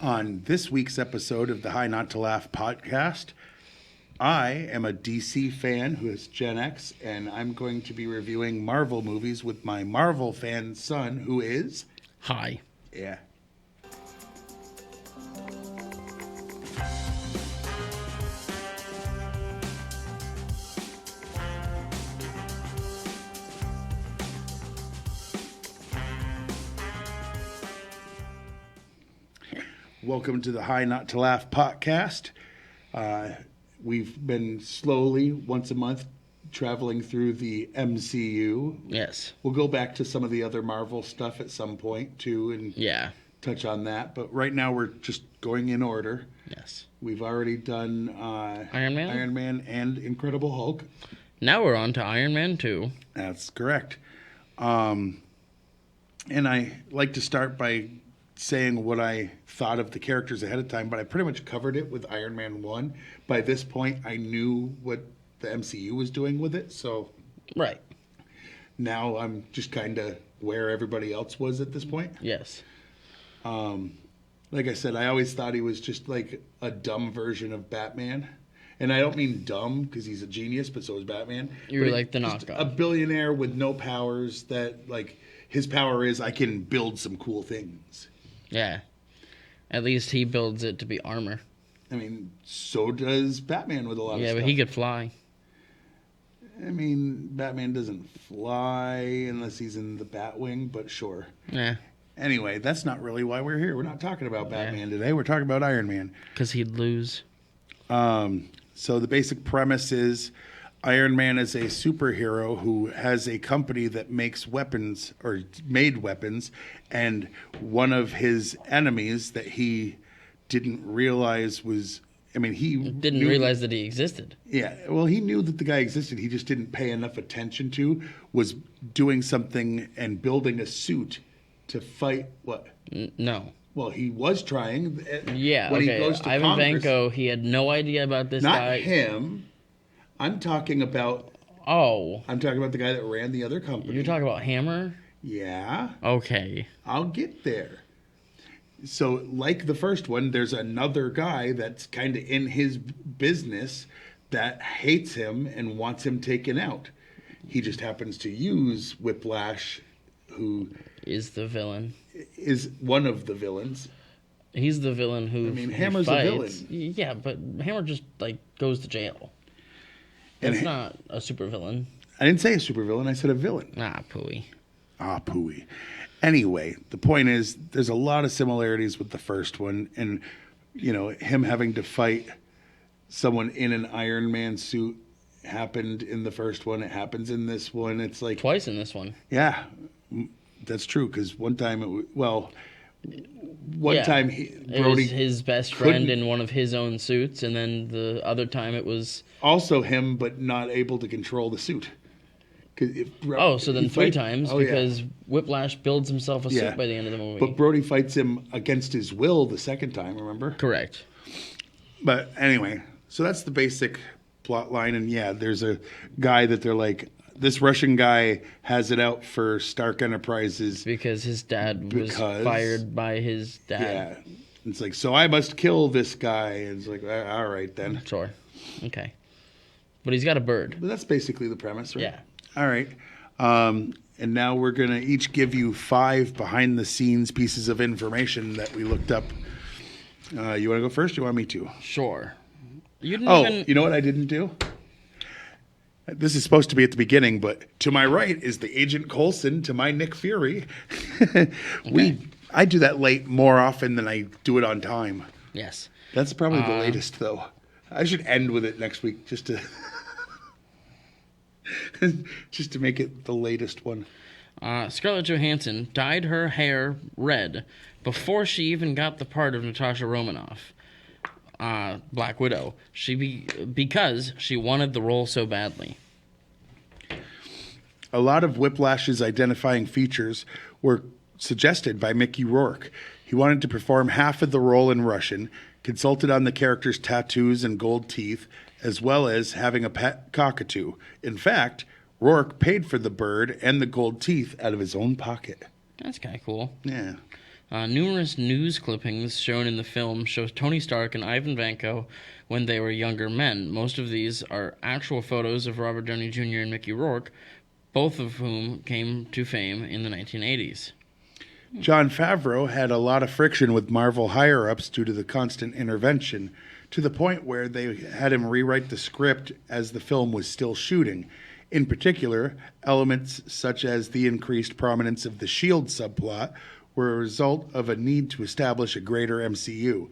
On this week's episode of the High Not to Laugh podcast, I am a DC fan who is Gen X, and I'm going to be reviewing Marvel movies with my Marvel fan son, who is... Hi. Yeah. Welcome to the High Not to Laugh podcast. We've been slowly, once a month, traveling through the MCU. Yes. We'll go back to some of the other Marvel stuff at some point, too, and touch on that. But right now, we're just going in order. Yes. We've already done Iron Man and Incredible Hulk. Now we're on to Iron Man 2. That's correct. And I like to start by saying what I thought of the characters ahead of time, but I pretty much covered it with Iron Man 1. By this point, I knew what the MCU was doing with it, so... Right. Now I'm just kind of where everybody else was at this point. Yes. Like I said, I always thought he was just like a dumb version of Batman. And I don't mean dumb because he's a genius, but so is Batman. You're like the just knockoff. A billionaire with no powers that, like, his power is I can build some cool things. Yeah. At least he builds it to be armor. I mean, so does Batman with a lot of stuff. Yeah, but he could fly. I mean, Batman doesn't fly unless he's in the Batwing, but sure. Yeah. Anyway, that's not really why we're here. We're not talking about Batman today. We're talking about Iron Man. Because he'd lose. So the basic premise is Iron Man is a superhero who has a company that makes weapons, or made weapons, and one of his enemies that he didn't realize was... I mean, he didn't realize that he existed. Yeah, well, he knew that the guy existed. He just didn't pay enough attention to, was doing something and building a suit to fight what? No. Well, he was trying. Yeah, when okay. He goes to Ivan Congress, Vanko, he had no idea about this guy. Not him. I'm talking about... Oh. I'm talking about the guy that ran the other company. You're talking about Hammer? Yeah. Okay. I'll get there. So, like the first one, there's another guy that's kind of in his business that hates him and wants him taken out. He just happens to use Whiplash, who... Is the villain. Is one of the villains. He's the villain who... I mean, Hammer's a villain. Yeah, but Hammer just, goes to jail. It's not a supervillain. I didn't say a supervillain. I said a villain. Ah, pooey. Ah, pooey. Anyway, the point is, there's a lot of similarities with the first one, and him having to fight someone in an Iron Man suit happened in the first one. It happens in this one. It's like twice in this one. Yeah, that's true. Because one time, time it was his best friend in one of his own suits, and then the other time it was also him, but not able to control the suit. So then three times, because Whiplash builds himself a suit by the end of the movie. But Brody fights him against his will the second time, remember? Correct. But anyway, so that's the basic plot line. And yeah, there's a guy that they're like, this Russian guy has it out for Stark Enterprises. Because his dad was fired by his dad. Yeah. It's like, so I must kill this guy. And it's like, all right then. Sure. Okay. But he's got a bird. But that's basically the premise, right? Yeah. All right. And now we're going to each give you 5 behind-the-scenes pieces of information that we looked up. You want to go first or you want me to? Sure. You know what I didn't do? This is supposed to be at the beginning, but to my right is the Agent Coulson, to my Nick Fury. Okay. I do that late more often than I do it on time. Yes. That's probably the latest, though. I should end with it next week just to... just to make it the latest one. Scarlett Johansson dyed her hair red before she even got the part of Natasha Romanoff, Black Widow. Because she wanted the role so badly. A lot of Whiplash's identifying features were suggested by Mickey Rourke. He wanted to perform half of the role in Russian, consulted on the character's tattoos and gold teeth, as well as having a pet cockatoo. In fact, Rourke paid for the bird and the gold teeth out of his own pocket. That's kind of cool. Yeah. Numerous news clippings shown in the film show Tony Stark and Ivan Vanko when they were younger men. Most of these are actual photos of Robert Downey Jr. and Mickey Rourke, both of whom came to fame in the 1980s. Jon Favreau had a lot of friction with Marvel higher-ups due to the constant intervention, to the point where they had him rewrite the script as the film was still shooting. In particular, elements such as the increased prominence of the S.H.I.E.L.D. subplot were a result of a need to establish a greater MCU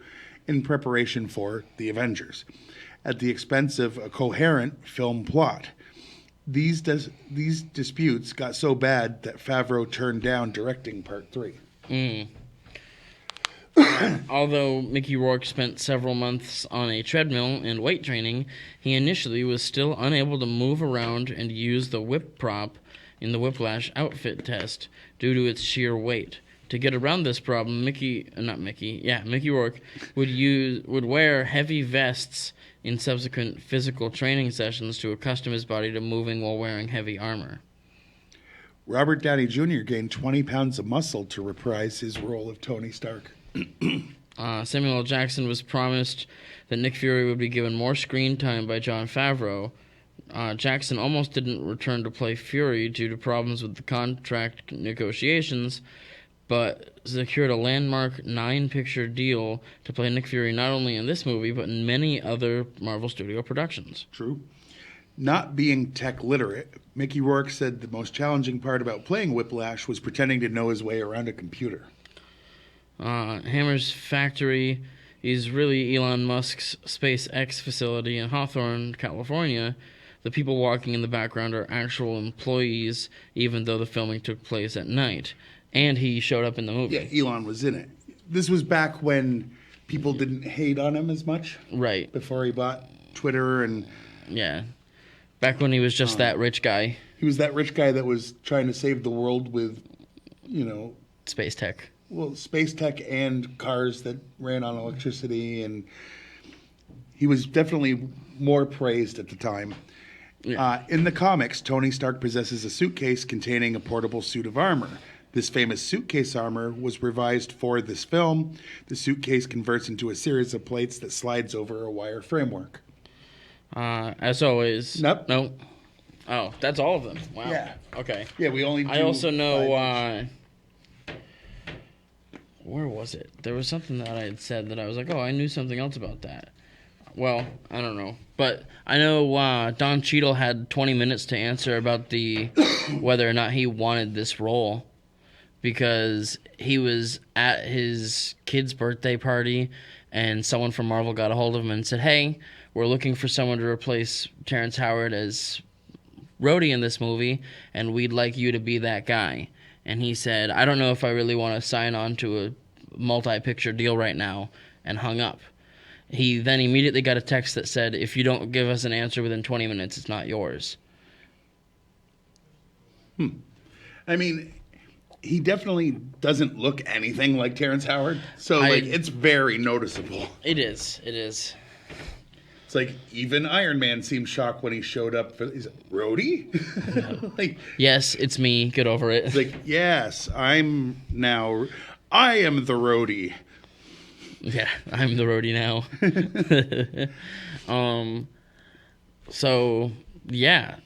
in preparation for the Avengers, at the expense of a coherent film plot. These disputes got so bad that Favreau turned down directing Part 3. Although Mickey Rourke spent several months on a treadmill and weight training, he initially was still unable to move around and use the whip prop in the Whiplash outfit test due to its sheer weight. To get around this problem, Mickey Rourke would wear heavy vests in subsequent physical training sessions to accustom his body to moving while wearing heavy armor. Robert Downey Jr. gained 20 pounds of muscle to reprise his role of Tony Stark. Samuel L. Jackson was promised that Nick Fury would be given more screen time by Jon Favreau. Jackson almost didn't return to play Fury due to problems with the contract negotiations, but secured a landmark 9-picture deal to play Nick Fury not only in this movie, but in many other Marvel Studio productions. True. Not being tech literate, Mickey Rourke said the most challenging part about playing Whiplash was pretending to know his way around a computer. Hammer's factory is really Elon Musk's SpaceX facility in Hawthorne, California. The people walking in the background are actual employees, even though the filming took place at night. And he showed up in the movie. Yeah, Elon was in it. This was back when people didn't hate on him as much. Right. Before he bought Twitter and... Yeah. Back when he was just that rich guy. He was that rich guy that was trying to save the world with, space tech. Well, space tech and cars that ran on electricity. And he was definitely more praised at the time. Yeah. In the comics, Tony Stark possesses a suitcase containing a portable suit of armor. This famous suitcase armor was revised for this film. The suitcase converts into a series of plates that slides over a wire framework. As always. Nope. No. Oh, that's all of them. Wow. Yeah. Okay. Yeah, we only do I also know, where was it? There was something that I had said that I was like, oh, I knew something else about that. Well, I don't know. But I know Don Cheadle had 20 minutes to answer about whether or not he wanted this role. Because he was at his kid's birthday party, and someone from Marvel got a hold of him and said, hey, we're looking for someone to replace Terrence Howard as Rhodey in this movie, and we'd like you to be that guy. And he said, I don't know if I really want to sign on to a multi-picture deal right now, and hung up. He then immediately got a text that said, if you don't give us an answer within 20 minutes, it's not yours. I mean... He definitely doesn't look anything like Terrence Howard, so it's very noticeable. It is. It's like even Iron Man seemed shocked when he showed up. He's like, Rhodey? Yes, it's me. Get over it. It's like, yes, I am the Rhodey. Yeah, I'm the Rhodey now. So yeah.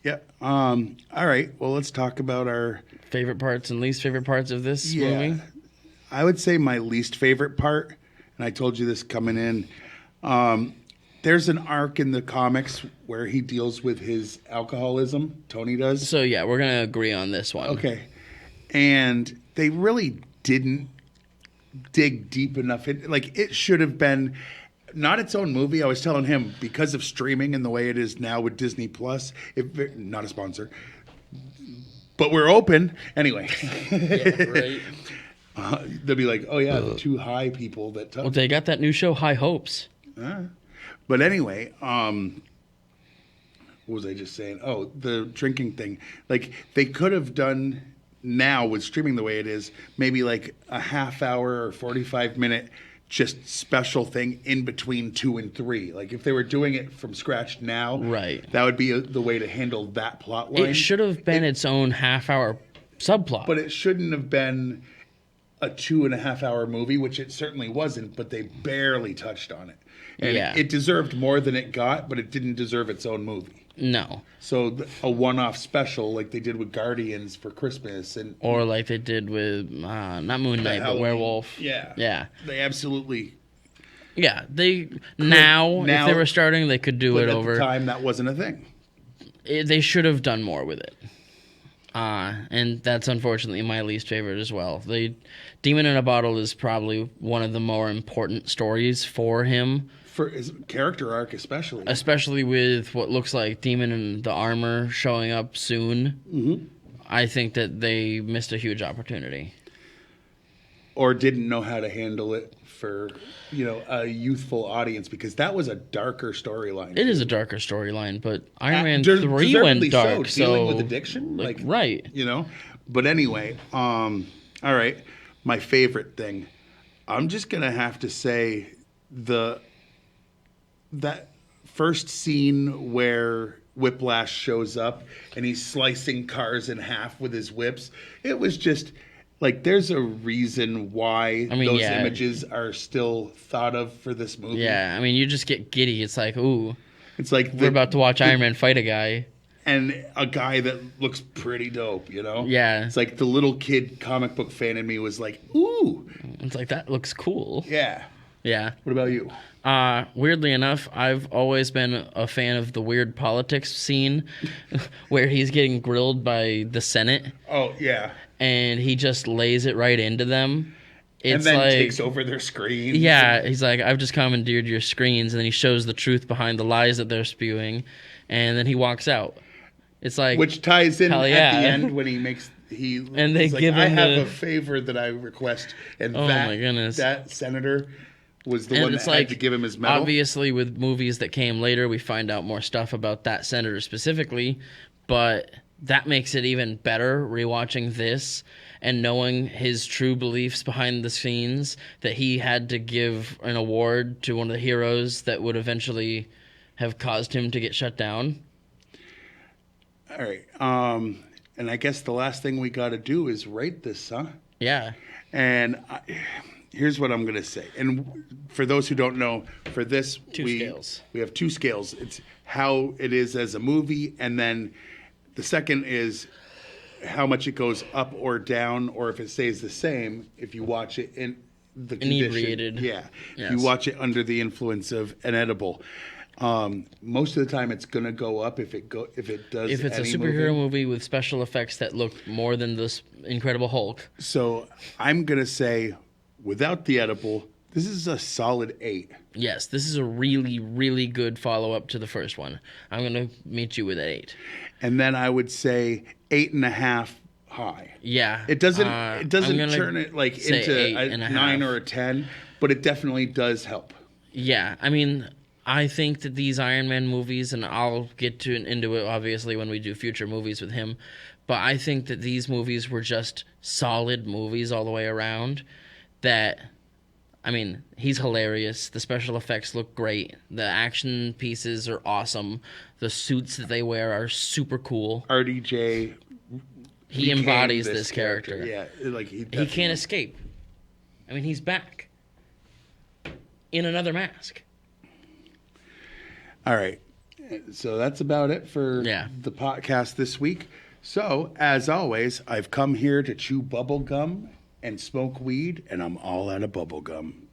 Yeah. All right. Well, let's talk about our favorite parts and least favorite parts of this movie. I would say my least favorite part, and I told you this coming in, there's an arc in the comics where he deals with his alcoholism. Tony does. So, yeah, we're going to agree on this one. Okay. And they really didn't dig deep enough. It should have been... Not its own movie. I was telling him, because of streaming and the way it is now with Disney Plus, not a sponsor, but we're open anyway. Yeah, right. They'll be like, "Oh yeah, the two high people that." Well, they got that new show, High Hopes. But anyway, what was I just saying? Oh, the drinking thing. They could have done now with streaming the way it is, maybe like a half hour or 45-minute. Just special thing in between 2 and 3. If they were doing it from scratch now, right, that would be the way to handle that plot line. It should have been its own half-hour subplot. But it shouldn't have been a 2.5 hour movie, which it certainly wasn't, but they barely touched on it. And Yeah. it deserved more than it got, but it didn't deserve its own movie. No. So a one-off special like they did with Guardians for Christmas and Or like they did with, not Moon Knight, but Halloween. Werewolf. Yeah. Yeah. They absolutely Yeah. They now, if they were starting, they could do but it at over. the time that wasn't a thing. They should have done more with it. And that's unfortunately my least favorite as well. The Demon in a Bottle is probably one of the more important stories for him. For his character arc Especially with what looks like Demon in the Armor showing up soon. Mm-hmm. I think that they missed a huge opportunity. Or didn't know how to handle it for, a youthful audience, because that was a darker storyline. It is a darker storyline, but Iron Man 3 Deservedly went dark. so, dealing with addiction. Right. But anyway, all right. My favorite thing. I'm just going to have to say that first scene where Whiplash shows up and he's slicing cars in half with his whips. It was just like, there's a reason why those images are still thought of for this movie. Yeah, I mean, you just get giddy. It's like, ooh, it's like we're about to watch Iron Man fight a guy. And a guy that looks pretty dope, Yeah. It's like the little kid comic book fan in me was like, ooh. It's like, that looks cool. Yeah. Yeah. What about you? Weirdly enough, I've always been a fan of the weird politics scene where he's getting grilled by the Senate. Oh, yeah. And he just lays it right into them. It's and then takes over their screens. Yeah, he's like, I've just commandeered your screens. And then he shows the truth behind the lies that they're spewing. And then he walks out. It's like, which ties in at the end when he makes and they give like, him I have a favor that I request, and my goodness, that senator was the one that had to give him his medal. Obviously, with movies that came later, we find out more stuff about that senator specifically, but that makes it even better rewatching this and knowing his true beliefs behind the scenes, that he had to give an award to one of the heroes that would eventually have caused him to get shut down. All right. And I guess the last thing we got to do is rate this, huh? Yeah. And here's what I'm going to say. And for those who don't know, for this, scales. We have 2 scales. It's how it is as a movie, and then the second is how much it goes up or down, or if it stays the same if you watch it in the inebriated. condition. Yeah. Yes. If you watch it under the influence of an edible. Most of the time it's going to go up if it does. If it's a superhero movie with special effects that look more than this Incredible Hulk. So I'm going to say, without the edible, this is a solid 8. Yes, this is a really, really good follow-up to the first one. I'm going to meet you with an 8. And then I would say 8.5 high. Yeah. It doesn't turn it like into a 9 or a 10, but it definitely does help. Yeah, I mean, I think that these Iron Man movies, and I'll get into it obviously when we do future movies with him, but I think that these movies were just solid movies all the way around. That, I mean, he's hilarious. The special effects look great. The action pieces are awesome. The suits that they wear are super cool. RDJ, he embodies this character. Yeah, like he can't escape. I mean, he's back in another mask. All right. So that's about it for the podcast this week. So, as always, I've come here to chew bubble gum and smoke weed, and I'm all out of bubble gum.